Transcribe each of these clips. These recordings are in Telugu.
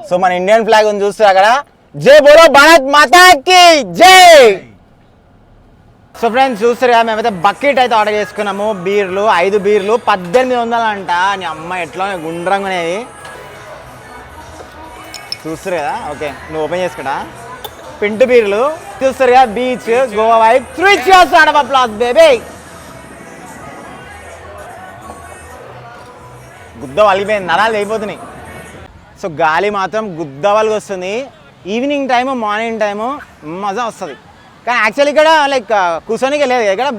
సో మన ఇండియన్ ఫ్లాగ్ ఉంది చూస్తారు అక్కడ, జై బోలో భారత్ మాతా కి జై. సో ఫ్రెండ్స్ చూస్తారు కదా, మేమైతే బకెట్ అయితే ఆర్డర్ చేసుకున్నాము. బీర్లు 5 బీర్లు 1800 అంట. నీ అమ్మ ఎట్లా గుండ్రంగా చూస్తారు కదా. ఓకే నువ్వు ఓపెన్ చేసుకుంటా. పింటు బీర్లు చూస్తారు కదా, బీచ్ గోవా వైపు 3 cheers round of applause baby. గుద్ద వలిపోయింది, నరాలు అయిపోతున్నాయి. సో గాలి మాత్రం గుద్ద వాళ్ళకి వస్తుంది. ఈవినింగ్ టైము మార్నింగ్ టైము మజా వస్తుంది. కానీ యాక్చువల్లీ ఇక్కడ లైక్ కూర్చొనికి లేదు, ఇక్కడ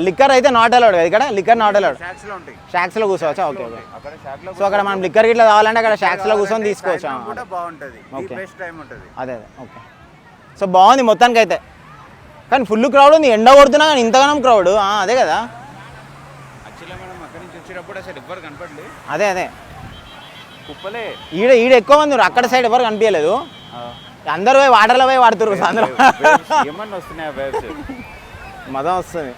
లిక్కర్ అయితే నాట్ అలౌడ్ కదా. ఇక్కడ లిక్కర్ నాట్ అలౌడ్, షాక్స్లో కూర్చోవచ్చా? Okay okay. సో అక్కడ మనం లిక్కర్ ఇట్లా కావాలంటే అక్కడ షాక్స్లో కూర్చొని తీసుకోవచ్చు. ఓకే అదే అదే ఓకే. సో బాగుంది మొత్తానికి అయితే. కానీ ఫుల్ క్రౌడ్ ఉంది, ఎండ కొడుతున్నా కానీ ఇంతగానం క్రౌడ్. అదే కదా, అదే అదే ఈడ ఎక్కువ మంది ఉన్నారు. అక్కడ సైడ్ ఎవరు కనిపించలేదు, అందరూ పోయి వాటర్లో పోయి వాడుతున్నారు. అందరూ మజా వస్తుంది.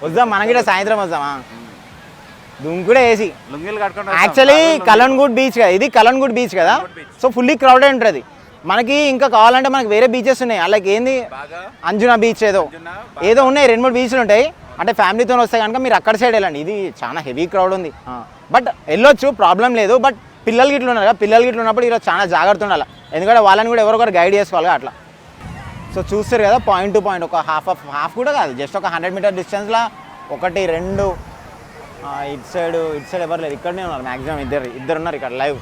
వద్దాం మనకి సాయంత్రం వద్దామా, దుంకుడే వేసి. యాక్చువల్లీ కలన్గుడ్ బీచ్ కదా ఇది, కలన్గుడ్ బీచ్ కదా. సో ఫుల్లీ క్రౌడెడ్ ఉంటుంది. మనకి ఇంకా కావాలంటే మనకి వేరే బీచెస్ ఉన్నాయి. అలాగే ఏంది అంజునా బీచ్ ఏదో ఏదో ఉన్నాయి, 2-3 బీచ్లు ఉంటాయి. అంటే ఫ్యామిలీతో వస్తే కనుక మీరు అక్కడ సైడ్ వెళ్ళండి. ఇది చాలా హెవీ క్రౌడ్ ఉంది, బట్ వెళ్ళొచ్చు, ప్రాబ్లం లేదు. బట్ పిల్లలు గిట్లు ఉన్నారు కదా, పిల్లలు గిట్లు ఉన్నప్పుడు ఈరోజు చాలా జాగ్రత్త ఉండాలి. ఎందుకంటే వాళ్ళని కూడా ఎవరొకరు గైడ్ చేసుకోవాలి అట్లా. సో చూస్తారు కదా, పాయింట్ టు పాయింట్ ఒక హాఫ్ కూడా కాదు, జస్ట్ ఒక 100 మీటర్ డిస్టెన్స్లో 1 2 ఇటు సైడ్ ఎవరు లేదు. ఇక్కడనే ఉన్నారు మ్యాక్సిమం, ఇద్దరు ఉన్నారు ఇక్కడ లైవ్.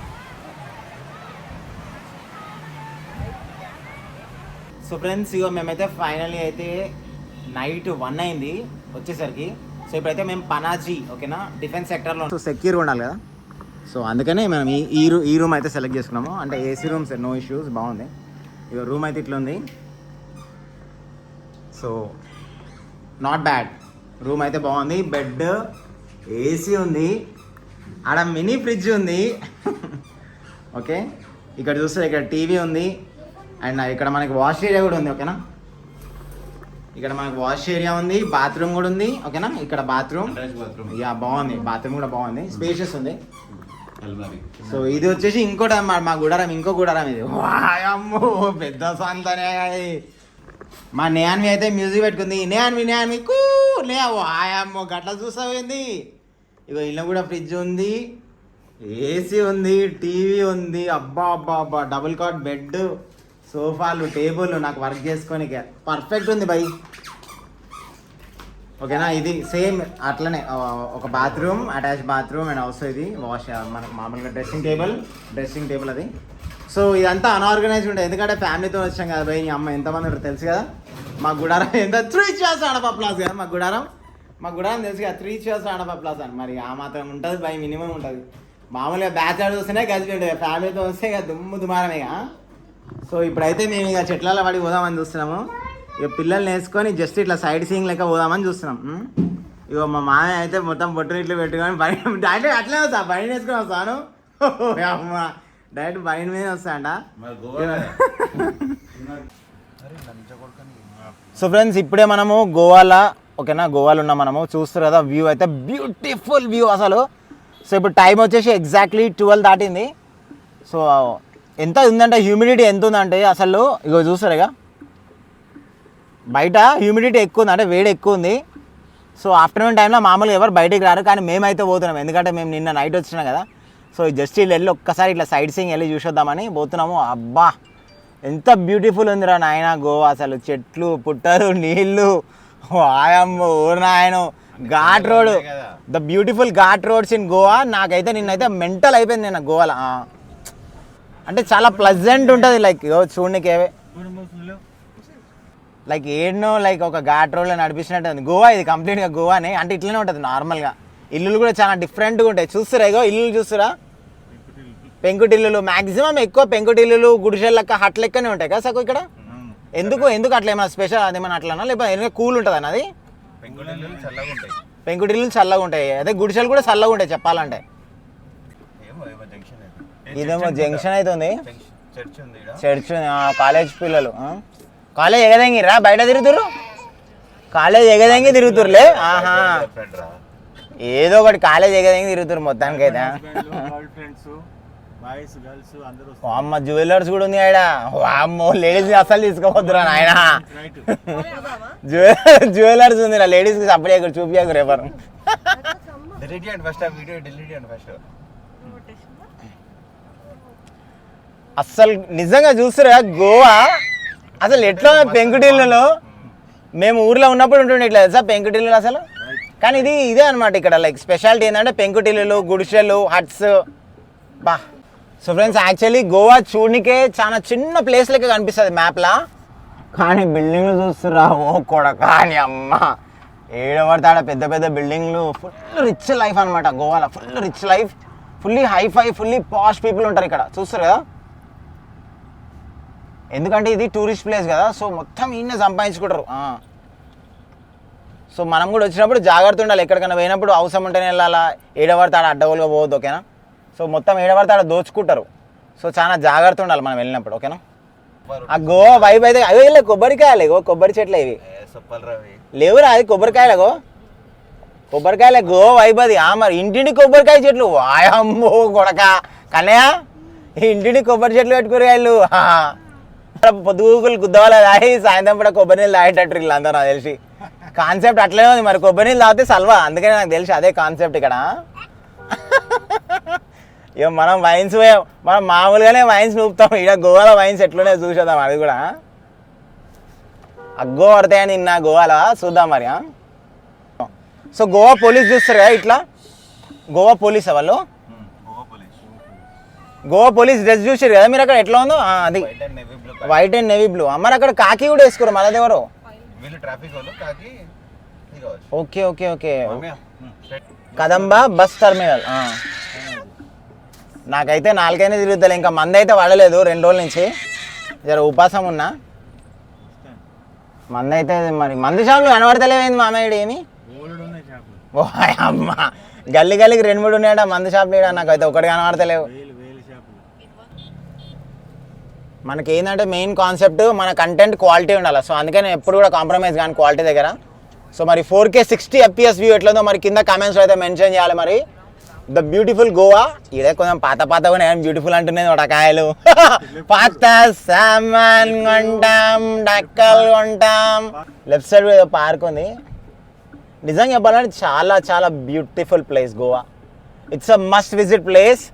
సో ఫ్రెండ్స్ ఇగో మేమైతే ఫైనల్లీ అయితే నైట్ 1 అయింది వచ్చేసరికి. సో ఇప్పుడైతే మేము పనాజీ ఓకేనా డిఫెన్స్ సెక్టర్లో. సో సెక్యూర్గా ఉండాలి కదా, సో అందుకనే మనం ఈ రూమ్ అయితే సెలెక్ట్ చేసుకున్నాము. అంటే ఏసీ రూమ్స్, నో ఇష్యూస్, బాగుంది. ఇక రూమ్ అయితే ఇట్లా ఉంది. సో నాట్ బ్యాడ్, రూమ్ అయితే బాగుంది. బెడ్, ఏసీ ఉంది, ఆడ మినీ ఫ్రిడ్జ్ ఉంది. ఓకే ఇక్కడ చూస్తే ఇక్కడ టీవీ ఉంది. అండ్ ఇక్కడ మనకి వాష్ ఏరియా కూడా ఉంది ఓకేనా. ఇక్కడ మనకి వాష్ ఏరియా ఉంది, బాత్రూమ్ కూడా ఉంది ఓకేనా. ఇక్కడ బాత్రూమ్ యా బాగుంది, బాత్రూమ్ కూడా బాగుంది, స్పేషియస్ ఉంది. సో ఇది వచ్చేసి ఇంకోటి మా గుడారం, ఇంకో గుడారం ఇది. వాయమ్మో పెద్ద సంతనే. మా నేయాన్వి అయితే మ్యూజిక్ పెట్టుకుంది. నేయాన్వి కూ నే వాయమ్మో గట్ల చూసావేంది. ఇగో ఇల్లు కూడా ఫ్రిడ్జ్ ఉంది, ఏసీ ఉంది, టీవీ ఉంది. అబ్బా అబ్బా అబ్బా, డబుల్ కాట్ బెడ్, సోఫాలు, టేబుల్, నాకు వర్క్ చేసుకొని పర్ఫెక్ట్ ఉంది బై ఓకేనా. ఇది సేమ్ అట్లనే ఒక bathroom, attach bathroom and also ఇది వాష్, మనకు మామూలుగా డ్రెస్సింగ్ టేబుల్ అది. సో ఇదంతా అన్ఆర్గనైజ్డ్ ఉంటుంది, ఎందుకంటే ఫ్యామిలీతో వచ్చాం కదా బై. అమ్మ ఎంతమంది తెలుసు కదా. మా గుడారం ఎంత 3 cheers round of applause కదా. మా గుడారం తెలుసు కదా, 3 cheers round of applause అని. మరి ఆ మాత్రం ఉంటుంది బై, మినిమం ఉంటుంది. మామూలుగా బ్యాచ్ వస్తేనే గది ఉంటుంది, ఫ్యామిలీతో వస్తే ఇక దుమ్ముదుమారమే. సో ఇప్పుడైతే మేము ఇక చెట్లలో పడి పోదామని చూస్తున్నాము. ఇక పిల్లల్ని వేసుకొని జస్ట్ ఇట్లా సైడ్ సీయింగ్ లెక్క పోదామని చూస్తున్నాం. ఇక మా మామయ్య అయితే మొత్తం బొట్టు ఇట్లు పెట్టుకొని డైరెక్ట్ అట్లే వస్తా, బండి వేసుకొని వస్తాను. అమ్మ డైరెక్ట్ బండి మీద వస్తాంట. సో ఫ్రెండ్స్ ఇప్పుడే మనము గోవాలో ఓకేనా, గోవాలో ఉన్నాం మనము. చూస్తారు కదా వ్యూ అయితే బ్యూటిఫుల్ వ్యూ అసలు. సో ఇప్పుడు టైం వచ్చేసి ఎగ్జాక్ట్లీ 12 దాటింది. సో ఎంత ఉందంటే హ్యూమిడిటీ ఎంత ఉందంటే అసలు ఇగో చూస్తారు ఇక బయట హ్యూమిడిటీ ఎక్కువ ఉంది, అంటే వేడి ఎక్కువ ఉంది. సో ఆఫ్టర్నూన్ టైంలో మామూలుగా ఎవరు బయటికి రారు, కానీ మేమైతే పోతున్నాం. ఎందుకంటే మేము నిన్న నైట్ వచ్చినాం కదా. సో జస్ట్ వీళ్ళు వెళ్ళి ఒక్కసారి ఇట్లా సైడ్ సీయింగ్ వెళ్ళి చూసొద్దామని పోతున్నాము. అబ్బా ఎంత బ్యూటిఫుల్ ఉందిరా నాయన గోవా. అసలు చెట్లు, పుట్టలు, నీళ్ళు, ఆయమ్మ ఊరినాయన ghat road, the beautiful ghat roads in Goa. నాకైతే నిన్నైతే మెంటల్ అయిపోయింది నిన్న గోవాలో. అంటే చాలా ప్లజెంట్ ఉంటుంది, లైక్ చూడనికి లైక్ ఏడ్నో లైక్ ఒక ఘాట్ రోడ్లో నడిపించినట్టు ఉంది గోవా. ఇది కంప్లీట్గా గోవానే, అంటే ఇట్లనే ఉంటుంది నార్మల్గా. ఇల్లులు కూడా చాలా డిఫరెంట్గా ఉంటాయి. చూస్తురా ఇగో ఇల్లులు చూస్తురా, పెంకుటిల్లులు. మ్యాక్సిమం ఎక్కువ పెంకుటిల్లులు, గుడిసెల లెక్క, హట్ లెక్కనే ఉంటాయి కదా సగం ఇక్కడ. ఎందుకు అట్లా ఏమైనా స్పెషల్ అదేమన్నా అట్లా, లేకపోతే కూల్ ఉంటుంది అన్నది. పెంకుటిల్లులు చల్లగా ఉంటాయి, అదే గుడిసెలు కూడా చల్లగా ఉంటాయి చెప్పాలంటే. ఇదేమో జంక్షన్ అవుతుంది, చర్చ్ ఉంది. కాలేజ్ పిల్లలు కాలేజ్ ఎగదంగిరా, బయట తిరుగుతురు, కాలేజ్ ఎగదంగి తిరుగుతురులే. ఆహా ఏదో ఒకటి కాలేజ్ ఎగదంగి తిరుగుతురు మొత్తానికి అయితే. బాయ్స్ గర్ల్స్ అందరూ అమ్మ జ్యువెలర్స్ కూడా ఉంది ఆడ. అమ్మో లేడీస్ అసలు తీసుకోవద్దురా నాయన. జ్యువెలర్స్ ఉంది లేడీస్ కి సపరేట్ చూపించాకు రేపర్. అస్సలు నిజంగా చూస్తారా గోవా అసలు ఎట్లా పెంకుటిల్లులో మేము ఊర్లో ఉన్నప్పుడు ఉంటుండే ఇట్లా తెలుసా పెంకుటిల్లులు అసలు. కానీ ఇదే అనమాట ఇక్కడ లైక్ స్పెషాలిటీ ఏంటంటే పెంకుటిల్లులు, గుడిసెలు, హట్స్. బా సో ఫ్రెండ్స్ యాక్చువల్లీ గోవా చూడనికే చాలా చిన్న ప్లేస్ లెక్క కనిపిస్తుంది మ్యాప్లా. కానీ బిల్డింగ్లు చూస్తురా ఓ కొడక అని అమ్మ ఏడవడతాడ పెద్ద పెద్ద బిల్డింగ్లు. ఫుల్ రిచ్ లైఫ్ అనమాట గోవాలో. Full rich life, fully hi-fi, fully posh people ఉంటారు ఇక్కడ చూస్తారు కదా. ఎందుకంటే ఇది టూరిస్ట్ ప్లేస్ కదా, సో మొత్తం ఈయన సంపాదించుకుంటారు. సో మనం కూడా వచ్చినప్పుడు జాగ్రత్త ఉండాలి. ఎక్కడికైనా పోయినప్పుడు అవసరం ఉంటేనే వెళ్ళాలా, ఏడవడతాడ అడ్డగోలుగా పోవద్దు ఓకేనా. సో మొత్తం ఏడవడతాడ దోచుకుంటారు. సో చాలా జాగ్రత్త ఉండాలి మనం వెళ్ళినప్పుడు ఓకేనా. ఆ గోవా వైబ్ అయితే అవి వెళ్ళే కొబ్బరికాయలు కొబ్బరి చెట్లు ఇవి లేవురా, అది కొబ్బరికాయలగో కొబ్బరికాయలే గోవా వైబ్ అది. మరి ఇంటిని కొబ్బరికాయ చెట్లు వాయమ్మో కొడక కన్నయ్య ఇంటిని కొబ్బరి చెట్లు పెట్టుకుని వాళ్ళు పొద్దుగూకులు గుద్దవాళ్ళు తాగి సాయంత్రం కూడా కొబ్బరి నీళ్ళు తాగేటట్టు ఇలా అందరూ నాకు తెలిసి కాన్సెప్ట్ అట్లనే ఉంది. మరి కొబ్బరి నీళ్ళు తాగితే సల్వా, అందుకని నాకు తెలిసి అదే కాన్సెప్ట్ ఇక్కడ. ఇక మనం వైన్స్ మనం మామూలుగానే వైన్స్ నూపుతాం, ఇక్కడ గోవాలో వైన్స్ ఎట్లునే చూసేద్దాం. అది కూడా అగ్గో పడతాయని నిన్న గోవాలో చూద్దాం మరి. సో గోవా పోలీస్ చూస్తారు కదా ఇట్లా, గోవా పోలీస్ వాళ్ళు గోవా పోలీస్ డ్రెస్ చూసారు కదా మీరు అక్కడ ఎట్లా ఉందో అది వైట్ అండ్ నేవీ బ్లూ. మరి అక్కడ కాకి కూడా వేసుకోరు మళ్ళీ ఎవరు. Okay okay okay Kadamba bus terminal. నాకైతే నాలుగైనా తిరుగుతుంది, ఇంకా మంది అయితే పడలేదు 2 రోజుల నుంచి, జర ఉపాసం ఉన్నా. మంది అయితే మరి మంది షాపులు కనబడతలేవేంది మామయ్య ఏమి. ఓ అమ్మ గల్లి గల్లికి 2-3 ఉన్నాయట మంది షాపులు, నాకైతే ఒకటి కనబడతలేవు. మనకి ఏంటంటే మెయిన్ కాన్సెప్ట్ మన కంటెంట్ క్వాలిటీ ఉండాలి. సో అందుకని ఎప్పుడు కూడా కాంప్రమైజ్ కానీ క్వాలిటీ దగ్గర. సో మరి 4K 60 FPS వ్యూ ఎట్లుందో మరి కింద కామెంట్స్లో అయితే మెన్షన్ చేయాలి. మరి ద బ్యూటిఫుల్ గోవా ఇదే కొంచెం పాత కూడా బ్యూటిఫుల్ అంటున్నది వడకాయలు పాత సామాన్ కొంటాం, డక్కలు కొంటాం. లెఫ్ట్ సైడ్ ఏదో పార్క్ ఉంది. నిజంగా చెప్పాలంటే చాలా చాలా beautiful place Goa. It's a must visit place.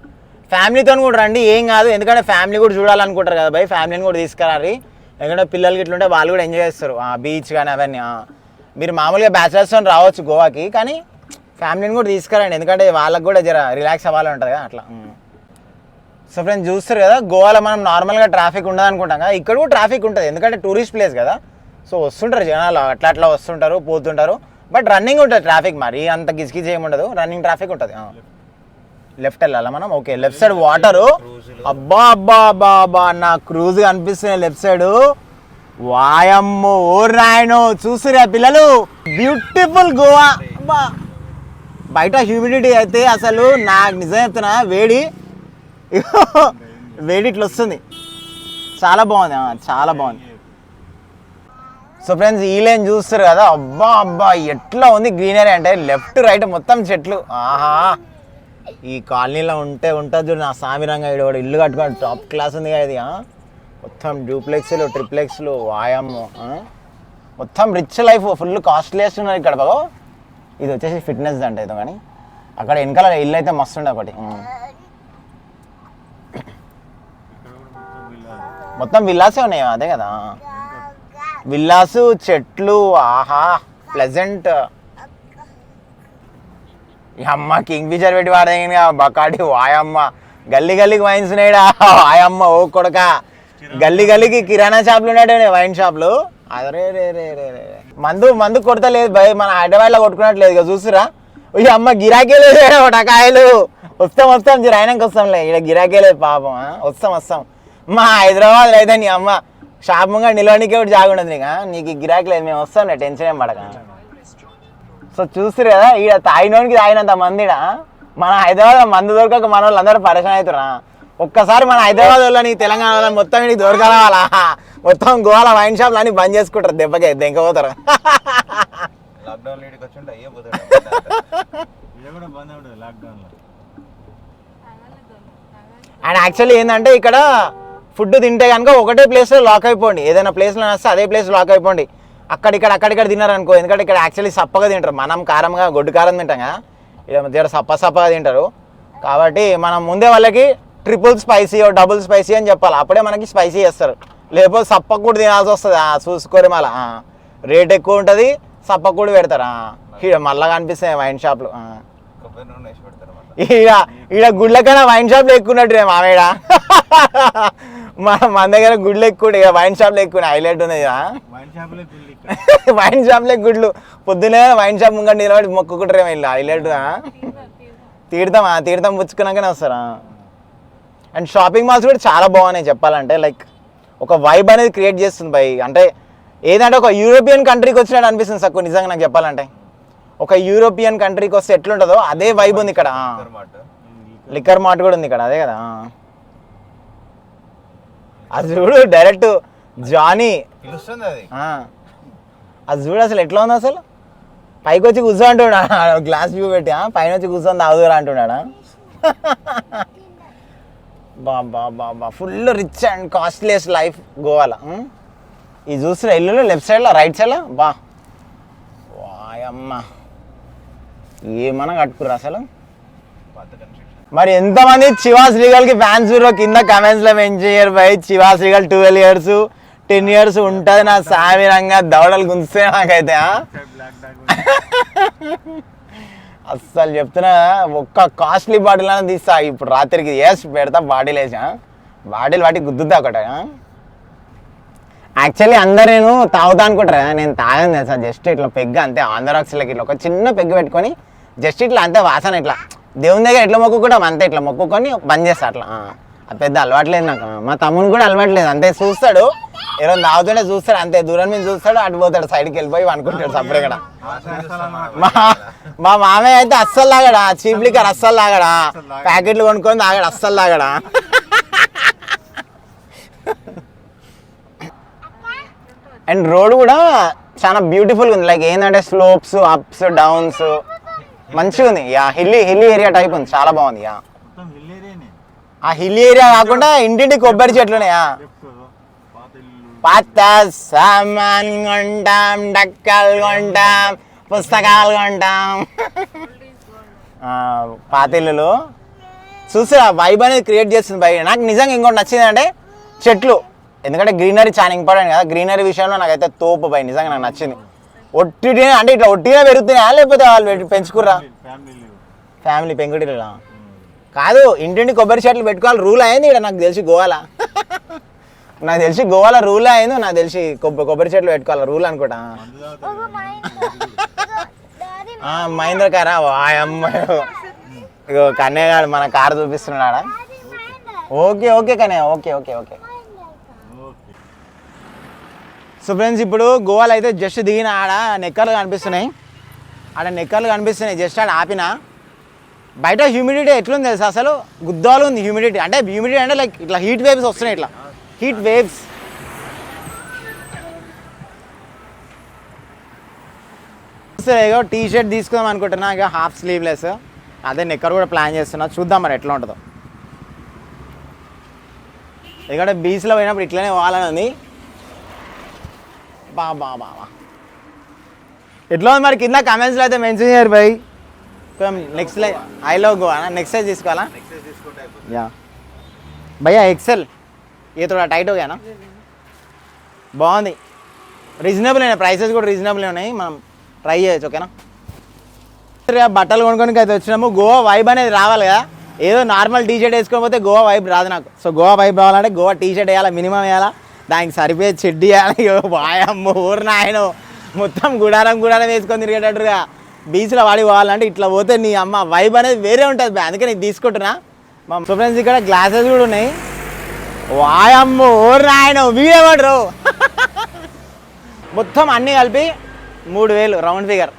ఫ్యామిలీతో కూడా రండి, ఏం కాదు. ఎందుకంటే ఫ్యామిలీ కూడా చూడాలనుకుంటారు కదా భయ్, ఫ్యామిలీని కూడా తీసుకురారి. ఎందుకంటే పిల్లలకి ఇట్లుంటే వాళ్ళు కూడా ఎంజాయ్ చేస్తారు బీచ్ కానీ అవన్నీ. మీరు మామూలుగా బ్యాచిలర్స్తో రావచ్చు గోవాకి, కానీ ఫ్యామిలీని కూడా తీసుకురండి, ఎందుకంటే వాళ్ళకి కూడా జర రిలాక్స్ అవ్వాలని ఉంటుంది కదా అట్లా. సో ఫ్రెండ్స్ చూస్తారు కదా గోవాలో మనం నార్మల్గా ట్రాఫిక్ ఉండదు అనుకుంటాం కదా, ఇక్కడ కూడా ట్రాఫిక్ ఉంటుంది ఎందుకంటే టూరిస్ట్ ప్లేస్ కదా. సో వస్తుంటారు జనాలు అట్లా వస్తుంటారు పోతుంటారు, బట్ రన్నింగ్ ఉంటుంది ట్రాఫిక్. మరి అంత గిజ్గిజ్ ఏమి ఉండదు, రన్నింగ్ ట్రాఫిక్ ఉంటుంది. లెఫ్ట్ వెళ్ళాలా మనం. Okay left side water. అబ్బా అబ్బా అబ్బా అబ్బా నా క్రూజ్ కనిపిస్తున్నాయి లెఫ్ట్ సైడ్. వాయమ్మో ఓ రాయను చూస్తురా పిల్లలు, బ్యూటిఫుల్ గోవా. అబ్బా బయట హ్యూమిడిటీ అయితే అసలు నాకు నిజం చెప్తున్నా వేడి ఇట్లా వస్తుంది. చాలా బాగుంది, చాలా బాగుంది. సో ఫ్రెండ్స్ ఈ లైన్ చూస్తారు కదా, అబ్బా అబ్బా ఎట్లా ఉంది గ్రీనరీ అంటే లెఫ్ట్ రైట్ మొత్తం చెట్లు. ఆహా ఈ కాలనీలో ఉంటుంది చూడు నా సామిరంగా ఇడు ఇల్లు కట్టుకోండి, టాప్ క్లాస్ ఉంది కదా ఇది. మొత్తం డూప్లెక్స్లు ట్రిప్లెక్స్లు వాయమ్మ, మొత్తం రిచ్ లైఫ్, ఫుల్ కాస్ట్లీయెస్ట్ ఉన్నారు ఇక్కడ. బాగో ఇది వచ్చేసి ఫిట్నెస్ అంటే అయితే, కానీ అక్కడ వెనకాల ఇల్లు అయితే మస్తు ఉండే ఒకటి. మొత్తం విల్లాసే ఉన్నాయి అదే కదా, విల్లాసు చెట్లు. ఆహా ప్లెజెంట్. అమ్మ కింగ్ ఫిషర్ పెట్టి వాడేగా బకాటి వాయమ్మ. గల్లీ గల్లీకి వైన్స్ ఉన్నాయిడా వాయమ్మ ఓ కొడక. గల్లీ గల్లీకి కిరాణా షాపులు ఉన్నాడే వైన్ షాపులు. అదే రే రే రే రే మందు కొడతలేదు భయ్, మన హైదరాబాద్లో కొట్టుకున్నట్లేదు ఇక చూస్తురా. ఈ అమ్మ గిరాకీ లేదు టకాయలు. వస్తాం జర అయినాక వస్తాంలే, ఇక్కడ గిరాకీ లేదు పాపం. వస్తాం మా హైదరాబాద్లో అయితే నీ అమ్మ షాప్ ముంగా నిలవడానికి ఒకటి జాగుండదు నీకు గిరాకీ లేదు, మేము వస్తాంలే టెన్షన్ ఏం పడక. సో చూస్తారు కదా ఇక్కడ తాగినోనికి తాగినంత మందిడా. మన హైదరాబాద్ మందు దొరకక మన వాళ్ళు అందరూ పరిశ్రమ అవుతున్నా. ఒక్కసారి మన హైదరాబాద్ వాళ్ళని తెలంగాణ వాళ్ళని మొత్తం ఇంటికి దొరకాల, మొత్తం గోవాల వైన్ షాప్లు అన్ని బంద్ చేసుకుంటారు, దెబ్బకి దెంకపోతారు. అండ్ యాక్చువల్లీ ఏంటంటే ఇక్కడ ఫుడ్ తింటే కనుక ఒకటే ప్లేస్లో లాక్ అయిపోండి, ఏదైనా ప్లేస్లో వస్తే అదే ప్లేస్ లాక్ అయిపోండి. అక్కడిక్కడ తిన్నారనుకో, ఎందుకంటే ఇక్కడ యాక్చువల్లీ సప్పగా తింటారు, మనం కారంగా గొడ్డు కారం తింటాం కదా, ఇక్కడ దగ్గర సప్పగా తింటారు. కాబట్టి మనం ముందే వాళ్ళకి ట్రిపుల్ స్పైసీ డబుల్ స్పైసీ అని చెప్పాలి, అప్పుడే మనకి స్పైసీ చేస్తారు. లేకపోతే సప్పకు కూడా తినాల్సి వస్తుంది. చూసుకొని మళ్ళీ రేట్ ఎక్కువ ఉంటుంది, సప్పకు కూడా పెడతారు. మళ్ళా కనిపిస్తాయి వైన్ షాప్లు. ఈడ గుడ్లకైనా వైన్ షాప్లో ఎక్కువ ఉన్నట్టు మామేడ. మన దగ్గర గుడ్లు ఎక్కువ, ఇక వైన్ షాప్లో ఎక్కువ హైలైట్ ఉన్నాయి. వైన్ షాప్లో గుడ్లు పొద్దునే వైన్ షాప్ ముంగట నిలబడి మొక్కుకుంటారేమో ఇలా హైలైట్. తీర్థం పుచ్చుకున్నాకనే వస్తారా. అండ్ షాపింగ్ మాల్స్ కూడా చాలా బాగున్నాయి చెప్పాలంటే, లైక్ ఒక వైబ్ అనేది క్రియేట్ చేస్తుంది బై. అంటే ఏదంటే ఒక యూరోపియన్ కంట్రీకి వచ్చినట్టు అనిపిస్తుంది సక్కు నిజంగా నాకు చెప్పాలంటే. ఒక యూరోపియన్ కంట్రీకి వస్తే ఎట్లుంటుందో అదే వైబ్ ఉంది ఇక్కడ. లిక్కర్ మార్ట్ కూడా ఉంది ఇక్కడ, అదే కదా. అది చూడు డైరెక్ట్ జానీ, అది చూడు అసలు ఎట్లా ఉంది అసలు. పైకి వచ్చి కూర్చో అంటున్నాడు, గ్లాస్ వ్యూ పెట్టి పైన వచ్చి కూర్చొని తాగుదురా అంటున్నాడా. బాబా full rich and costliest life గోవాలో. ఇది చూస్తున్నా ఇల్లు లెఫ్ట్ సైడ్లో రైట్ సైడ్లో వాయమ్మ ఏమన్నా కట్టుకుర్రు అసలు. మరి ఎంతమంది చివాస్ లీగల్కి ఫ్యాన్స్ కింద కమెంట్స్లో మెన్షన్ చేయరు by. Chivas legal 12 years 10 years ఉంటుంది నా సామిరంగా దవడలు గుంస్తే నాకైతే. అస్సలు చెప్తున్నా, ఒక్క కాస్ట్లీ బాటిల్ అని తీస్తా ఇప్పుడు రాత్రికి పెడతా, బాటిల్ వేసా, బాటిల్ వాటి గుద్దుతా ఒకట. యాక్చువల్లీ అందరు నేను తాగుతా అనుకుంటారా, నేను తాగను తెలుసా, జస్ట్ ఇట్లా పెగ్గ అంతే. ఆంధ్రాక్స్లకి ఇట్లా ఒక చిన్న పెగ్గు పెట్టుకొని జస్ట్ ఇట్లా అంతే, వాసన ఇట్లా దేవుని దగ్గర ఎట్లా మొక్కుకుంటాం అంతే, ఇట్లా మొక్కుకొని బంద్ చేస్తా అట్లా. అది పెద్ద అలవాట్లేదు నాకు. మా తమ్ముని కూడా అలవాట్లేదు, అంతే చూస్తాడు ఎవరైనా తాగుతుంటే చూస్తాడు అంతే, దూరం మీద చూస్తాడు, అటు పోతాడు సైడ్కి వెళ్ళిపోయి అనుకుంటాడు సపరేట్గా. మా మామయ్య అయితే అస్సలు తాగడా, చీప్ లిక్కర్ అస్సలు తాగడా, ప్యాకెట్లు కొనుక్కొని తాగడు, అస్సలు తాగడా. అండ్ రోడ్ కూడా చాలా బ్యూటిఫుల్గా ఉంది, లైక్ ఏంటంటే స్లోప్స్ అప్స్ డౌన్స్ మంచిగా ఉంది. హిల్లీ ఏరియా టైప్ ఉంది, చాలా బాగుంది. ఆ హిల్లీ ఏరియా కాకుండా ఇంటింటి కొబ్బరి చెట్లున్నాయా, పాత సామాన్ కొంటాం, డక్కలు కొంటాం, పుస్తకాలు కొంటాం, పాతిళ్ళు చూసి వైబ్ అనేది క్రియేట్ చేస్తుంది బై. నాకు నిజంగా ఇంకోటి నచ్చింది అంటే చెట్లు, ఎందుకంటే గ్రీనరీ చాలా ఇంపార్టెంట్ కదా. గ్రీనరీ విషయంలో నాకైతే తోపు బై, నిజంగా నాకు నచ్చింది. ఒట్టినే అంటే ఇట్లా ఒట్టిగా పెరుగుతున్నాయా లేకపోతే వాళ్ళు పెంచుకుర్రా? ఫ్యామిలీ పెంకుటిల్లా కాదు, ఇంటింటి కొబ్బరి చెట్లు పెట్టుకోవాలి రూల్ అయింది ఇక్కడ నాకు తెలిసి గోవాలా. నాకు తెలిసి గోవాలో రూల్ అయింది, నాకు తెలిసి కొబ్బరి చెట్లు పెట్టుకోవాలి రూల్ అనుకుంటా. మహేంద్ర కారా అమ్మాయి, ఇగో కన్నయ్య గారు మన కారు చూపిస్తున్నాడా. Okay Kannayya, okay. So friends ఇప్పుడు గోవాలో అయితే జస్ట్ దిగిన ఆడ నెక్కర్లు కనిపిస్తున్నాయి, జస్ట్ ఆడ ఆపిన. బయట హ్యూమిడిటీ ఎట్లుంది తెలుసా అసలు, గుద్దాలు ఉంది హ్యూమిడిటీ. అంటే హ్యూమిడిటీ అంటే లైక్ ఇట్లా హీట్ వేవ్స్ వస్తున్నాయి, ఇట్లా హీట్ వేవ్స్. ఇక టీ షర్ట్ తీసుకుందాం అనుకుంటున్నా, ఇక హాఫ్ స్లీవ్లెస్, అదే నెక్కర్ కూడా ప్లాన్ చేస్తున్నా, చూద్దాం మరి ఎట్లా ఉంటుందో. ఎందుకంటే బీచ్లో పోయినప్పుడు ఇట్లనే పోవాలని ఉంది. బాబా ఎట్లా ఉంది మరి కింద కమెంట్స్లో అయితే మెన్షన్ చేయరు by. Next I love Goa, next size తీసుకోవాలా? యా భయ్యా ఎక్సెల్, ఏ తోడా టైట్ ఓకేనా? బాగుంది, రీజనబుల్ అయినా, ప్రైసెస్ కూడా రీజనబుల్ ఉన్నాయి, మనం ట్రై చేయొచ్చు ఓకేనా. బట్టలు కొనుక్కొని అయితే వచ్చినాము. గోవా వైబ్ అనేది రావాలి కదా, ఏదో నార్మల్ టీ షర్ట్ వేసుకోకపోతే గోవా వైబ్ రాదు నాకు. సో గోవా వైబ్ రావాలంటే గోవా టీ షర్ట్ వేయాలా, మినిమం వేయాలా, దానికి సరిపోయే చెడ్డీ వేయాలి. వాయమ్మ ఊరు నాయన మొత్తం గుడారం వేసుకొని తిరిగేటట్టుగా బీచ్లో వాడి పోవాలంటే ఇట్లా పోతే నీ అమ్మ వైబ్ అనేది వేరే ఉంటుంది. అందుకే నేను తీసుకుంటున్నా. మా ఫ్రెండ్స్ ఇక్కడ గ్లాసెస్ కూడా ఉన్నాయి. వాయమ్మ ఊరు నాయన వీడేమంటారు. మొత్తం అన్నీ కలిపి 3000 రౌండ్ ఫిగర్.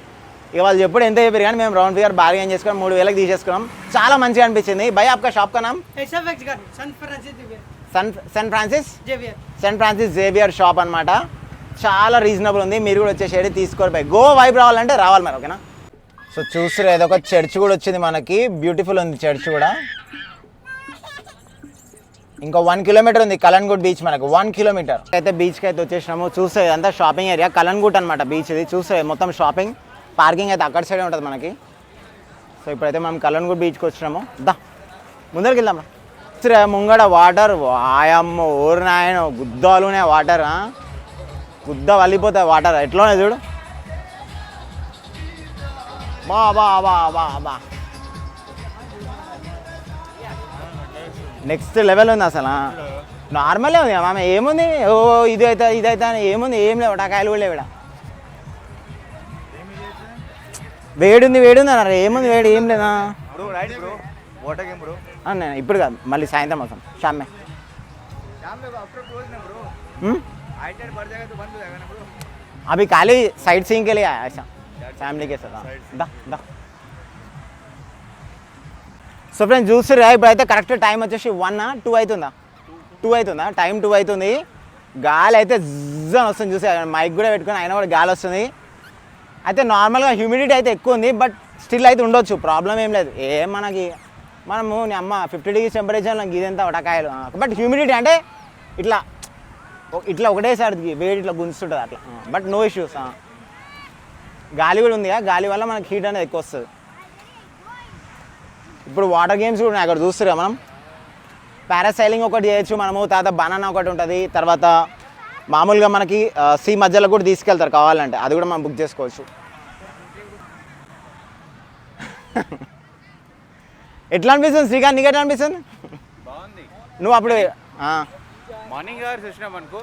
ఇక వాళ్ళు చెప్పుడు ఎంత చెప్పారు కానీ మేము రౌండ్ ఫిగర్ బార్గెన్ చేసుకున్నాం, 3000కి తీసేసుకున్నాం. చాలా మంచిగా అనిపించింది. భయ్ आपका షాప్ का नाम? సెయింట్ ఫ్రాన్సిస్ జేవియర్ షాప్ అనమాట. చాలా రీజనబుల్ ఉంది, మీరు కూడా వచ్చేసేది తీసుకోరు. బై గోవా వైబ్ రావాలంటే రావాలి మరి ఓకేనా. సో చూస్తారు ఏదో ఒక చర్చ్ కూడా వచ్చింది మనకి, బ్యూటిఫుల్ ఉంది చర్చ్ కూడా. ఇంకో 1 కిలోమీటర్ ఉంది కలన్గుట్ బీచ్ మనకు 1 కిలోమీటర్ అయితే బీచ్కి అయితే వచ్చేసినాము. చూస్తే అంతా షాపింగ్ ఏరియా కలన్గుట్ అనమాట బీచ్ ఇది. చూస్తే మొత్తం షాపింగ్, పార్కింగ్ అయితే అక్కడ సైడే ఉంటుంది మనకి. సో ఇప్పుడైతే మనం కలన్గుట్ బీచ్కి వచ్చినాము. దా ముందరికి వెళ్దాం. ముంగడ వాటర్ ఆయమ్మ ఊరు నాయన గుద్దాలునే వాటర్, గుద్ద వల్లిపోతాయి వాటర్. ఎట్లోనే చూడు బా బా బా బా బా నెక్స్ట్ లెవెల్ ఉంది అసలు. నార్మలే ఉంది మామ, ఏముంది ఓ ఇది అయితే ఏముంది, ఏం లేవు టకాయలు కూడా లేవు. వేడి ఉంది అన్నారు. ఏముంది వేడి, ఏం లేదా నేను ఇప్పుడు కాదు మళ్ళీ సాయంత్రం వస్తాం షామ్మే. अभी खाली साइट सीइंग के लिए आया ऐसा फैमिली के साथ. दा दा సో ఫ్రెండ్స్ చూస్తున్నా ఇప్పుడైతే కరెక్ట్ టైం వచ్చేసి 1-2 అవుతుందా, 2 అవుతుందా, టైం 2 అవుతుంది. గాలి అయితే జిజ్ అని వస్తుంది. చూసి మైక్ కూడా పెట్టుకుని అయినా కూడా గాలి వస్తుంది. అయితే నార్మల్గా హ్యూమిడిటీ అయితే ఎక్కువ ఉంది, బట్ స్టిల్ అయితే ఉండొచ్చు, ప్రాబ్లం ఏం లేదు. మనము నీ అమ్మ 50 degrees టెంపరేచర్ నాకు ఇదంతా వడకాయలు. బట్ హ్యూమిడిటీ అంటే ఇట్లా ఒకటేసారి వేడి ఇట్లా గుంజుతుంటుంది అట్లా, బట్ నో ఇష్యూస్. గాలి కూడా ఉంది, గాలి వల్ల మనకి హీట్ అనేది ఎక్కువ వస్తుంది. ఇప్పుడు వాటర్ గేమ్స్ కూడా అక్కడ చూస్తారు కదా, మనం పారాసైలింగ్ ఒకటి చేయొచ్చు మనము, తర్వాత బనానా ఒకటి ఉంటుంది, తర్వాత మామూలుగా మనకి సీ మధ్యలో కూడా తీసుకెళ్తారు కావాలంటే, అది కూడా మనం బుక్ చేసుకోవచ్చు. ఎట్లా అనిపిస్తుంది శ్రీకాంత్, నీకు ఎట్లా అనిపిస్తుంది? నువ్వు అప్పుడు మార్నింగ్ అవర్స్ వచ్చినామనుకో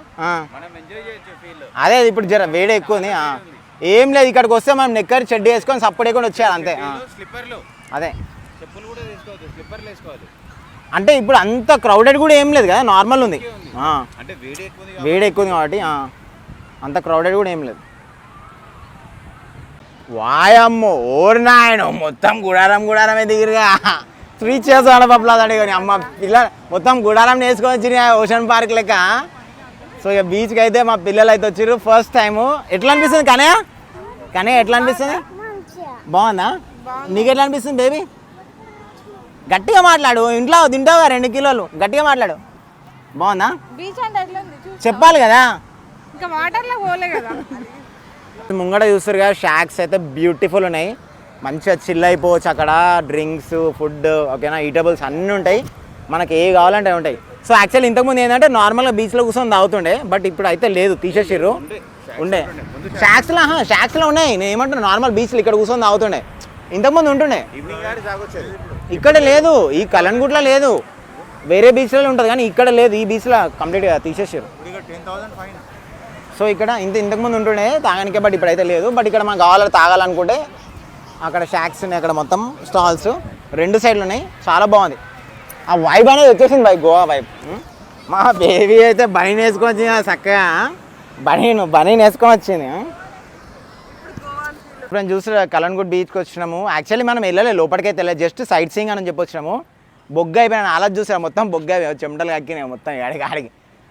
మనం ఎంజాయ్ చేయొచ్చు ఫీల్. అదే ఇప్పుడు జర వేడి ఎక్కువ ఉంది. ఏం లేదు, ఇక్కడికి వస్తే మనం నెక్కర్ చెడ్డ వేసుకొని సప్పుడేకొని వచ్చేయాలి అంతే. స్లిప్పర్లు, అదే చెప్పులు కూడా తీసుకోవద్దు, స్లిప్పర్లు వేసుకోవాలి. అంటే ఇప్పుడు అంత క్రౌడెడ్ కూడా ఏం లేదు కదా, నార్మల్ ఉంది. అంటే వేడి ఎక్కువ ఉంది కాబట్టి అంత క్రౌడెడ్ కూడా ఏం లేదు. వాయమ్మో ఓరు నాయన మొత్తం గుడారమే దిగిరుగా 3 chairs ఆడపప్పులాదండి కానీ అమ్మ పిల్ల మొత్తం గుడారం వేసుకొని వచ్చినాయి ఓషన్ పార్క్ లెక్క. సో ఇక బీచ్కి అయితే మా పిల్లలు అయితే వచ్చారు ఫస్ట్ టైము. ఎట్లా అనిపిస్తుంది కానీ ఎట్లా అనిపిస్తుంది? బాగుందా? నీకు ఎట్లా అనిపిస్తుంది బేబీ? గట్టిగా మాట్లాడు, ఇంట్లో తింటావా 2 కిలోలు, గట్టిగా మాట్లాడు. బాగుందా? చెప్పాలి కదా. ముంగడ చూస్తారు కదా షాక్స్ అయితే బ్యూటిఫుల్ ఉన్నాయి, మంచిగా చిల్ అయిపోవచ్చు అక్కడ. డ్రింక్స్, ఫుడ్, ఓకేనా, ఈటబుల్స్ అన్నీ ఉంటాయి, మనకి ఏ కావాలంటే ఉంటాయి. సో యాక్చువల్లీ ఇంతకుముందు ఏంటంటే నార్మల్గా బీచ్లో కూర్చొని తాగుతుండే, బట్ ఇప్పుడు అయితే లేదు, తీసేసిర్రు. ఉండే షాక్స్లో ఉన్నాయి. నేను ఏమంటున్నా నార్మల్ బీచ్లో ఇక్కడ కూర్చొని తాగుతుండే, ఇంతకుముందు ఉంటుండే. ఇక్కడ లేదు, ఈ కలన్గుట్లో లేదు, వేరే బీచ్లో ఉంటుంది కానీ ఇక్కడ లేదు. ఈ బీచ్లో కంప్లీట్గా తీసేసారు. సో ఇక్కడ ఇంతకుముందు ఉంటుండే తాగానికే, బట్ ఇప్పుడైతే లేదు. బట్ ఇక్కడ మనకు కావాలని తాగాలనుకుంటే అక్కడ షాక్స్ ఉన్నాయి, అక్కడ మొత్తం స్టాల్స్ 2 సైడ్లు ఉన్నాయి, చాలా బాగుంది. ఆ వైబ్ అనేది వచ్చేసింది, గోవా వైబ్. మా బేబీ అయితే బనీన్ వేసుకొని వచ్చింది చక్కగా, బనీన్ వేసుకొని వచ్చింది. ఇప్పుడు నేను చూస్తే కలన్గుట్ బీచ్కి వచ్చినాము. యాక్చువల్లీ మనం వెళ్ళలేదు, లోపలికైతే వెళ్ళలేదు, జస్ట్ సైట్ సీయింగ్ అని చెప్పి వచ్చినాము. బొగ్గ అయిపోయినా అలా చూసాను, మొత్తం బొగ్గ చెమటలు కక్కినాయి మొత్తం ఆడికి.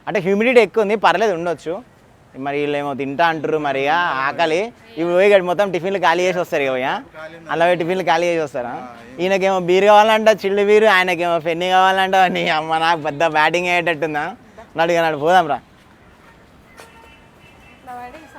అంటే హ్యూమిడిటీ ఎక్కువ ఉంది, పర్లేదు ఉండొచ్చు. మరి వీళ్ళేమో తింటా అంటారు, మరి ఆకలి. ఇప్పుడు పోయి మొత్తం టిఫిన్లు ఖాళీ చేసి వస్తారు ఇక, అలా టిఫిన్లు ఖాళీ చేసి వస్తారా. ఈయనకేమో బీర్ కావాలంట, చిల్లు బీరు, ఆయనకేమో ఫెన్నీ కావాలంట. నీ అమ్మ నాకు పెద్ద బ్యాటింగ్ అయ్యేటట్టుందా, నడుగా పోదాం రా.